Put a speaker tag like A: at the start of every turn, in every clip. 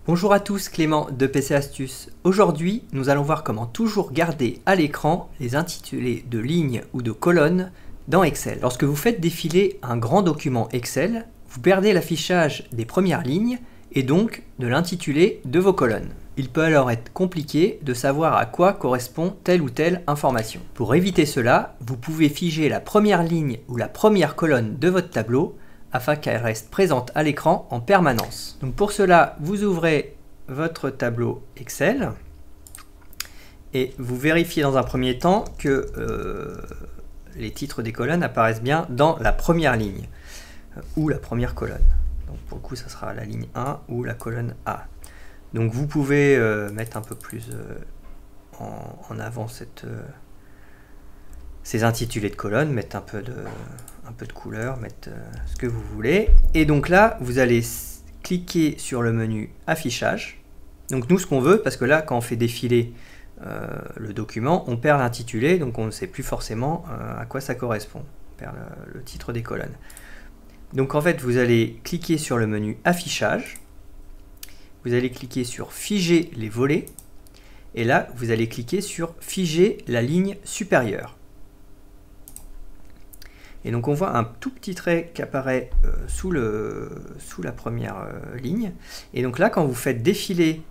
A: Bonjour à tous, Clément de PC Astuces. Aujourd'hui, nous allons voir comment toujours garder à l'écran les intitulés de lignes ou de colonnes dans Excel. Lorsque vous faites défiler un grand document Excel, vous perdez l'affichage des premières lignes et donc de l'intitulé de vos colonnes. Il peut alors être compliqué de savoir à quoi correspond telle ou telle information. Pour éviter cela, vous pouvez figer la première ligne ou la première colonne de votre tableau afin qu'elle reste présente à l'écran en permanence. Donc pour cela, vous ouvrez votre tableau Excel et vous vérifiez dans un premier temps que les titres des colonnes apparaissent bien dans la première ligne ou la première colonne. Donc pour le coup, ça sera la ligne 1 ou la colonne A. Donc vous pouvez mettre un peu plus en avant ces intitulés de colonnes, mettre un peu de couleur, mettre ce que vous voulez. Et donc là, vous allez cliquer sur le menu affichage. Donc nous, ce qu'on veut, parce que là, quand on fait défiler le document, on perd l'intitulé, donc on ne sait plus forcément à quoi ça correspond. On perd le titre des colonnes. Donc en fait, vous allez cliquer sur le menu affichage. Vous allez cliquer sur figer les volets. Et là, vous allez cliquer sur figer la ligne supérieure. Et donc on voit un tout petit trait qui apparaît sous la première ligne. Et donc là, quand vous faites défiler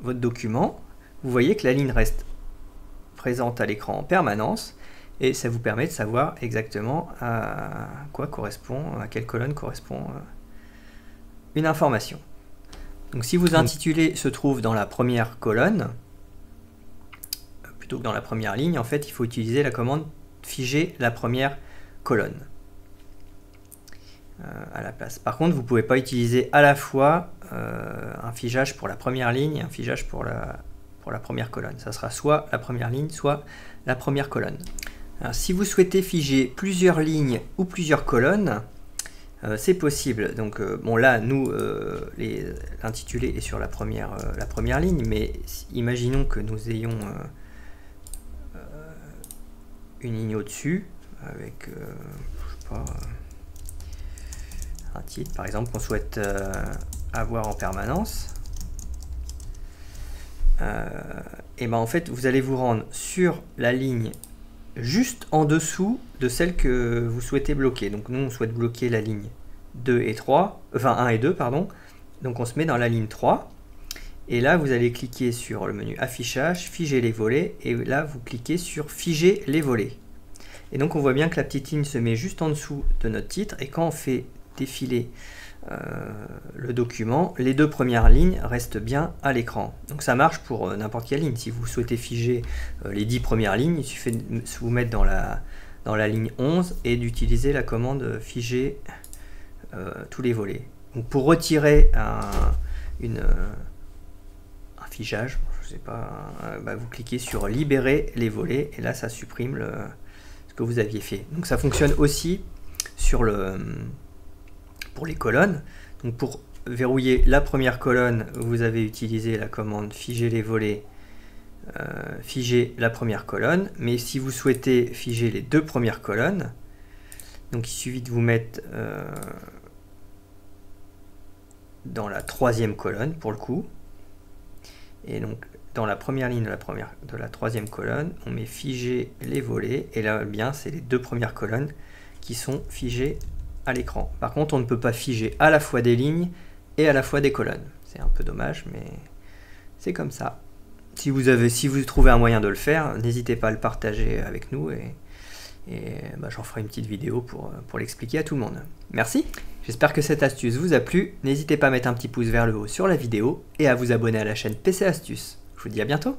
A: votre document, vous voyez que la ligne reste présente à l'écran en permanence. Et ça vous permet de savoir exactement à quoi correspond, à quelle colonne correspond une information. Donc si vos intitulés se trouvent dans la première colonne, plutôt que dans la première ligne, en fait, il faut utiliser la commande figer la première colonne à la place. Par contre, vous ne pouvez pas utiliser à la fois un figeage pour la première ligne et un figeage pour la première colonne. Ça sera soit la première ligne, soit la première colonne. Alors, si vous souhaitez figer plusieurs lignes ou plusieurs colonnes, c'est possible. Donc bon, là, nous, l'intitulé est sur la première ligne, mais imaginons que nous ayons une ligne au-dessus avec, je sais pas, un titre, par exemple, qu'on souhaite avoir en permanence. Et ben en fait, vous allez vous rendre sur la ligne juste en dessous de celle que vous souhaitez bloquer. Donc nous, on souhaite bloquer la ligne 2 et 3, enfin 1 et 2, pardon. Donc on se met dans la ligne 3. Et là, vous allez cliquer sur le menu affichage, figer les volets, et là, vous cliquez sur figer les volets. Et donc on voit bien que la petite ligne se met juste en dessous de notre titre, et quand on fait défiler le document, les deux premières lignes restent bien à l'écran. Donc ça marche pour n'importe quelle ligne. Si vous souhaitez figer les 10 premières lignes, il suffit de vous mettre dans la ligne 11 et d'utiliser la commande figer tous les volets. Donc pour retirer un figeage, je sais pas, vous cliquez sur libérer les volets et là ça supprime ce que vous aviez fait. Donc ça fonctionne aussi sur pour les colonnes. Donc pour verrouiller la première colonne, vous avez utilisé la commande figer les volets, figer la première colonne. Mais si vous souhaitez figer les deux premières colonnes, donc il suffit de vous mettre dans la troisième colonne pour le coup. Et donc dans la première ligne de la troisième colonne, on met figer les volets. Et là, bien, c'est les deux premières colonnes qui sont figées à l'écran. Par contre, on ne peut pas figer à la fois des lignes et à la fois des colonnes. C'est un peu dommage, mais c'est comme ça. Si vous trouvez un moyen de le faire, n'hésitez pas à le partager avec nous et j'en ferai une petite vidéo pour l'expliquer à tout le monde. Merci, j'espère que cette astuce vous a plu. N'hésitez pas à mettre un petit pouce vers le haut sur la vidéo et à vous abonner à la chaîne PC Astuces. Je vous dis à bientôt.